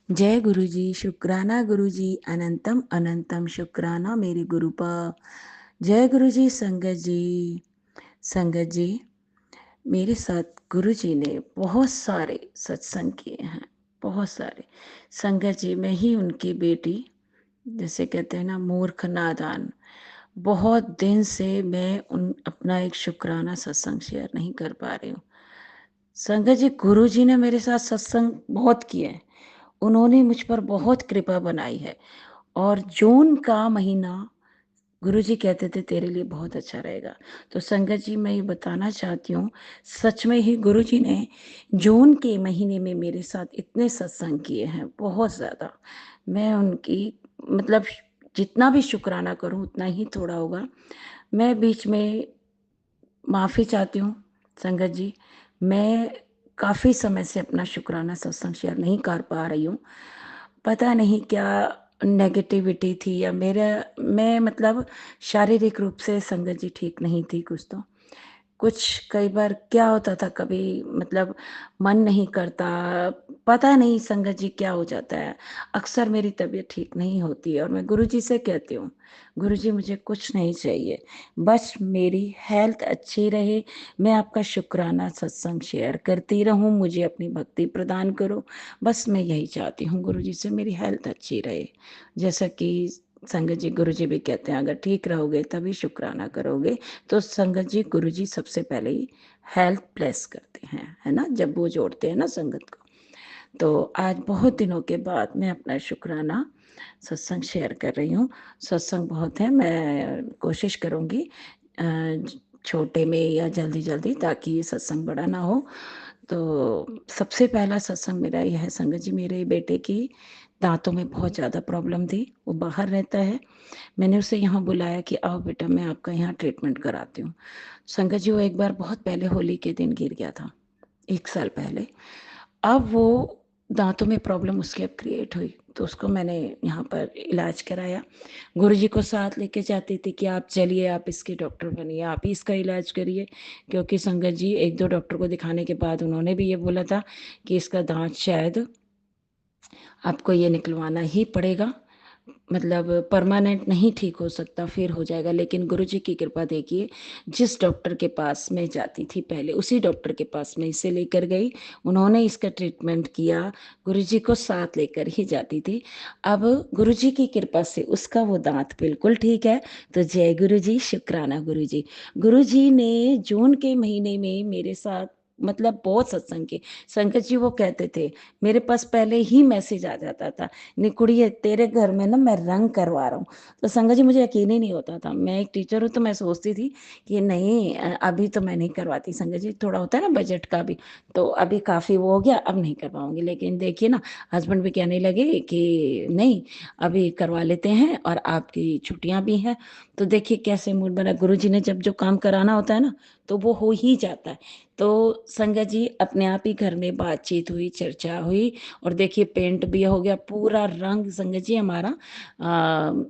जय गुरु जी, शुक्राना गुरु जी, अनंतम अनंतम शुक्राना मेरे गुरु पा। जय गुरु जी। संगत जी मेरे साथ गुरु जी ने बहुत सारे सत्संग किए हैं, बहुत सारे। संगत जी, मैं ही उनकी बेटी, जैसे कहते हैं ना, मूर्ख नादान। बहुत दिन से मैं उन अपना एक शुक्राना सत्संग शेयर नहीं कर पा रही हूँ। संगत जी, गुरु जी ने मेरे साथ सत्संग बहुत किए हैं, उन्होंने मुझ पर बहुत कृपा बनाई है। और जून का महीना गुरुजी कहते थे तेरे लिए बहुत अच्छा रहेगा। तो संगत जी, मैं ये बताना चाहती हूँ, सच में ही गुरुजी ने जून के महीने में मेरे साथ इतने सत्संग किए हैं, बहुत ज़्यादा। मैं उनकी मतलब जितना भी शुक्राना करूँ उतना ही थोड़ा होगा। मैं बीच में माफ़ी चाहती हूँ संगत जी। मैं काफ़ी समय से अपना शुक्राना सत्संग शेयर नहीं कर पा रही हूँ। पता नहीं क्या नेगेटिविटी थी, या मेरा मैं मतलब शारीरिक रूप से संगत जी ठीक नहीं थी। कुछ कई बार क्या होता था, कभी मतलब मन नहीं करता, पता नहीं संगत जी क्या हो जाता है। अक्सर मेरी तबीयत ठीक नहीं होती है और मैं गुरुजी से कहती हूँ, गुरुजी मुझे कुछ नहीं चाहिए, बस मेरी हेल्थ अच्छी रहे, मैं आपका शुक्राना सत्संग शेयर करती रहूं, मुझे अपनी भक्ति प्रदान करो। बस मैं यही चाहती हूँ गुरुजी से, मेरी हेल्थ अच्छी रहे। जैसा कि संगत जी, गुरुजी भी कहते हैं, अगर ठीक रहोगे तभी शुक्राना करोगे। तो संगत जी, गुरु जी सबसे पहले ही हेल्थ ब्लेस करते हैं, है ना, जब वो जोड़ते हैं ना संगत को। तो आज बहुत दिनों के बाद मैं अपना शुक्राना सत्संग शेयर कर रही हूँ। सत्संग बहुत है, मैं कोशिश करूँगी छोटे में या जल्दी जल्दी, ताकि ये सत्संग बड़ा ना हो। तो सबसे पहला सत्संग मेरा यह है संगत जी, मेरे बेटे की दांतों में बहुत ज़्यादा प्रॉब्लम थी, वो बाहर रहता है। मैंने उसे यहाँ बुलाया कि आओ बेटा, मैं आपका यहाँ ट्रीटमेंट कराती हूँ। संगत जी, वो एक बार बहुत पहले होली के दिन गिर गया था, 1 साल पहले। अब वो दांतों में प्रॉब्लम उसके अब क्रिएट हुई, तो उसको मैंने यहाँ पर इलाज कराया। गुरुजी को साथ लेके जाती थी कि आप चलिए, आप इसके डॉक्टर बनिए, आप ही इसका इलाज करिए। क्योंकि संगत जी, 1-2 डॉक्टर को दिखाने के बाद उन्होंने भी ये बोला था कि इसका दांत शायद आपको ये निकलवाना ही पड़ेगा, मतलब परमानेंट नहीं ठीक हो सकता, फिर हो जाएगा। लेकिन गुरुजी की कृपा देखिए, जिस डॉक्टर के पास मैं जाती थी पहले, उसी डॉक्टर के पास मैं इसे लेकर गई, उन्होंने इसका ट्रीटमेंट किया, गुरुजी को साथ लेकर ही जाती थी। अब गुरुजी की कृपा से उसका वो दांत बिल्कुल ठीक है। तो जय गुरुजी, शुक्राना गुरुजी। गुरुजी ने जून के महीने में मेरे साथ मतलब बहुत सत्संग के। संकट जी वो कहते थे, मेरे पास पहले ही मैसेज आ जाता था, निकुड़िए तेरे घर में ना मैं रंग करवा रहा हूँ। तो संगत जी, मुझे यकीन ही नहीं होता था। मैं एक टीचर हूँ, तो मैं सोचती थी कि नहीं, अभी तो मैं नहीं करवाती। संगत जी, थोड़ा होता है ना बजट का भी, तो अभी काफ़ी वो हो गया, अब नहीं करवाऊंगी। लेकिन देखिए ना, हस्बैंड भी कहने लगे कि नहीं, अभी करवा लेते हैं, और आपकी छुट्टियां भी हैं। तो देखिए कैसे मूड बना। गुरु जी ने जब जो काम कराना होता है ना, तो वो हो ही जाता है। तो संगत जी, अपने आप ही घर में बातचीत हुई, चर्चा हुई, और देखिए पेंट भी हो गया पूरा रंग। संगत जी हमारा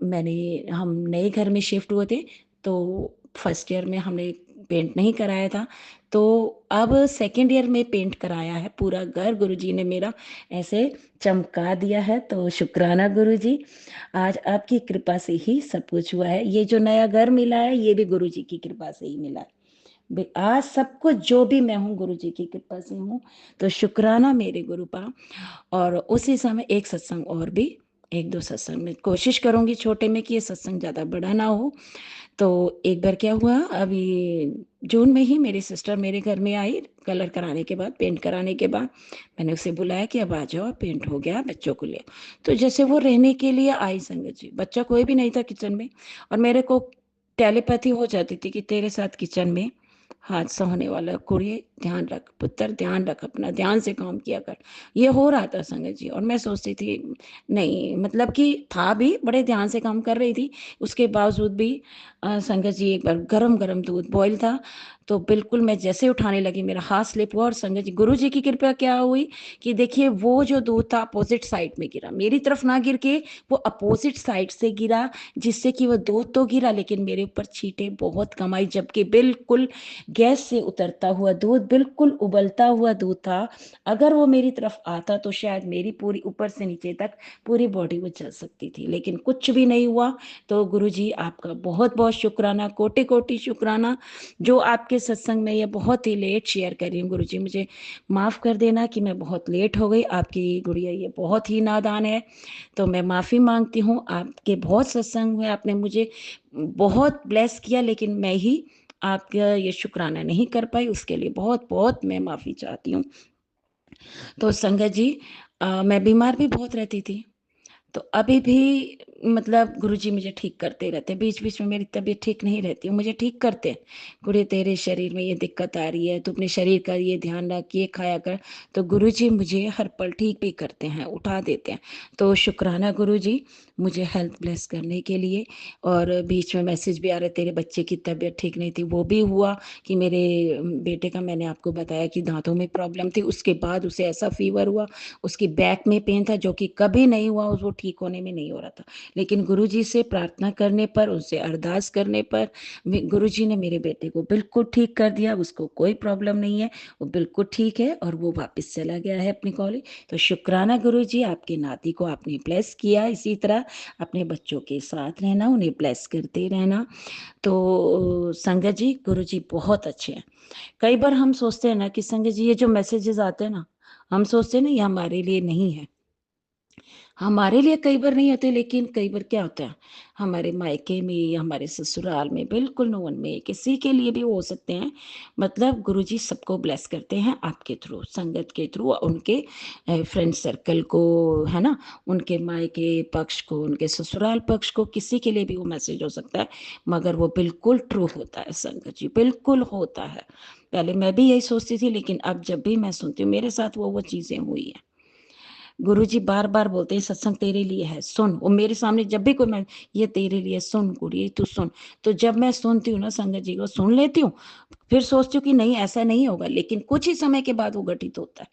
मैंने हम नए घर में शिफ्ट हुए थे, तो फर्स्ट ईयर में हमने पेंट नहीं कराया था, तो अब सेकेंड ईयर में पेंट कराया है पूरा घर। गुरुजी ने मेरा ऐसे चमका दिया है। तो शुक्राना गुरुजी, आज आपकी कृपा से ही सब कुछ हुआ है। ये जो नया घर मिला है, ये भी गुरुजी की कृपा से ही मिला है। आज सब कुछ जो भी मैं हूँ, गुरु जी की कृपा से हूँ। तो शुक्राना मेरे गुरु पा। और उसी समय एक सत्संग और भी, 1-2 सत्संग में कोशिश करूंगी छोटे में, कि ये सत्संग ज़्यादा बड़ा ना हो। तो एक बार क्या हुआ, अभी जून में ही मेरी सिस्टर मेरे घर में आई, कलर कराने के बाद, पेंट कराने के बाद। मैंने उसे बुलाया कि अब आ जाओ, पेंट हो गया, बच्चों को ले। तो जैसे वो रहने के लिए आई संगत जी, बच्चा कोई भी नहीं था किचन में, और मेरे को टेलीपैथी हो जाती थी कि तेरे साथ किचन में हादसा होने वाला, कुड़िए ध्यान रख पुत्र, ध्यान रख, अपना ध्यान से काम किया कर। ये हो रहा था संगत जी, और मैं सोचती थी नहीं, मतलब कि था भी, बड़े ध्यान से काम कर रही थी। उसके बावजूद भी संगत जी, एक बार गरम गरम दूध बॉयल था, तो बिल्कुल मैं जैसे उठाने लगी मेरा हाथ स्लिप हुआ, और संगत जी, गुरु जी की कृपा क्या हुई कि देखिए वो जो दूध था अपोजिट साइड में गिरा, मेरी तरफ ना गिर के वो अपोजिट साइड से गिरा, जिससे कि वो दूध तो गिरा लेकिन मेरे ऊपर छींटे बहुत कम आई, जबकि बिल्कुल गैस से उतरता हुआ दूध, बिल्कुल उबलता हुआ दूध था। अगर वो मेरी तरफ आता तो शायद मेरी पूरी ऊपर से नीचे तक पूरी बॉडी वो जल सकती थी, लेकिन कुछ भी नहीं हुआ। तो गुरु जी आपका बहुत बहुत शुक्राना, कोटि कोटि शुक्राना। जो आपके सत्संग में ये बहुत ही लेट शेयर कर रही हूँ गुरु जी, मुझे माफ़ कर देना कि मैं बहुत लेट हो गई। आपकी गुड़िया ये बहुत ही नादान है, तो मैं माफ़ी मांगती हूँ। आपके बहुत सत्संग हुए, आपने मुझे बहुत ब्लेस किया, लेकिन मैं ही आपका ये शुक्राना नहीं कर पाई, उसके लिए बहुत बहुत मैं माफ़ी चाहती हूँ। तो संगत जी, मैं बीमार भी बहुत रहती थी, तो अभी भी मतलब गुरुजी मुझे ठीक करते रहते, बीच बीच में मेरी तबीयत ठीक नहीं रहती, मुझे ठीक करते हैं, गुरु तेरे शरीर में ये दिक्कत आ रही है, तू अपने शरीर का ये ध्यान रख, ये खाया कर। तो गुरुजी मुझे हर पल ठीक भी करते हैं, उठा देते हैं। तो शुक्राना गुरुजी मुझे हेल्थ ब्लेस करने के लिए। और बीच में मैसेज भी आ रहे, तेरे बच्चे की तबीयत ठीक नहीं थी, वो भी हुआ कि मेरे बेटे का, मैंने आपको बताया कि दांतों में प्रॉब्लम थी, उसके बाद उसे ऐसा फीवर हुआ, उसकी बैक में पेन था जो कि कभी नहीं हुआ, वो ठीक होने में नहीं हो रहा था। लेकिन गुरुजी से प्रार्थना करने पर, उनसे अरदास करने पर गुरुजी ने मेरे बेटे को बिल्कुल ठीक कर दिया, उसको कोई प्रॉब्लम नहीं है, वो बिल्कुल ठीक है और वो वापस चला गया है अपने कॉलेज। तो शुक्राना गुरुजी, आपके नाती को आपने ब्लेस किया, इसी तरह अपने बच्चों के साथ रहना, उन्हें ब्लेस करते रहना। तो संगत जी, गुरुजी बहुत अच्छे हैं। कई बार हम सोचते हैं ना कि संगत जी ये जो मैसेजेस आते हैं ना, हम सोचते हैं ना ये हमारे लिए नहीं है, हमारे लिए कई बार नहीं होते, लेकिन कई बार क्या होता है, हमारे मायके में या हमारे ससुराल में, बिल्कुल नो वन में, किसी के लिए भी हो सकते हैं। मतलब गुरुजी सबको ब्लेस करते हैं आपके थ्रू, संगत के थ्रू, उनके फ्रेंड सर्कल को, है ना, उनके मायके पक्ष को, उनके ससुराल पक्ष को, किसी के लिए भी वो मैसेज हो सकता है, मगर वो बिल्कुल ट्रू होता है संगत जी, बिल्कुल होता है। पहले मैं भी यही सोचती थी, लेकिन अब जब भी मैं सुनती हूँ, मेरे साथ वो चीजें हुई हैं। गुरुजी बार बार बोलते हैं सत्संग तेरे लिए है, सुन। वो मेरे सामने जब भी कोई, मैं, ये तेरे लिए सुन गुरु, तू सुन। तो जब मैं सुनती हूँ ना संगत जी को, सुन लेती हूँ, फिर सोचती हूँ कि नहीं ऐसा नहीं होगा, लेकिन कुछ ही समय के बाद वो घटित होता है।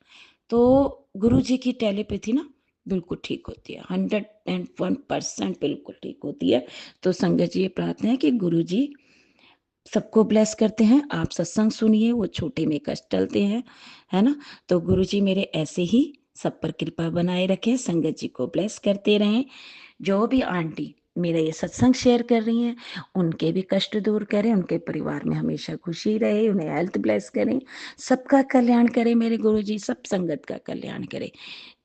तो गुरु जी की टेलीपैथी ना बिल्कुल ठीक होती है, 101% बिल्कुल ठीक होती है। तो संगत जी ये प्रार्थना है कि गुरु जी सबको ब्लेस करते हैं, आप सत्संग सुनिए, वो छोटे में कष्ट टलते हैं, है ना। तो गुरु जी मेरे ऐसे ही सब पर कृपा बनाए रखें, संगत जी को ब्लेस करते रहें। जो भी आंटी मेरा ये सत्संग शेयर कर रही हैं, उनके भी कष्ट दूर करें, उनके परिवार में हमेशा खुशी रहे, उन्हें हेल्थ ब्लेस करें, सबका कल्याण करें मेरे गुरु जी, सब संगत का कल्याण करें।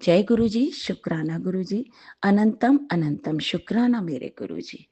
जय गुरु जी, शुक्राना गुरु जी, अनंतम अनंतम शुक्राना मेरे गुरु जी।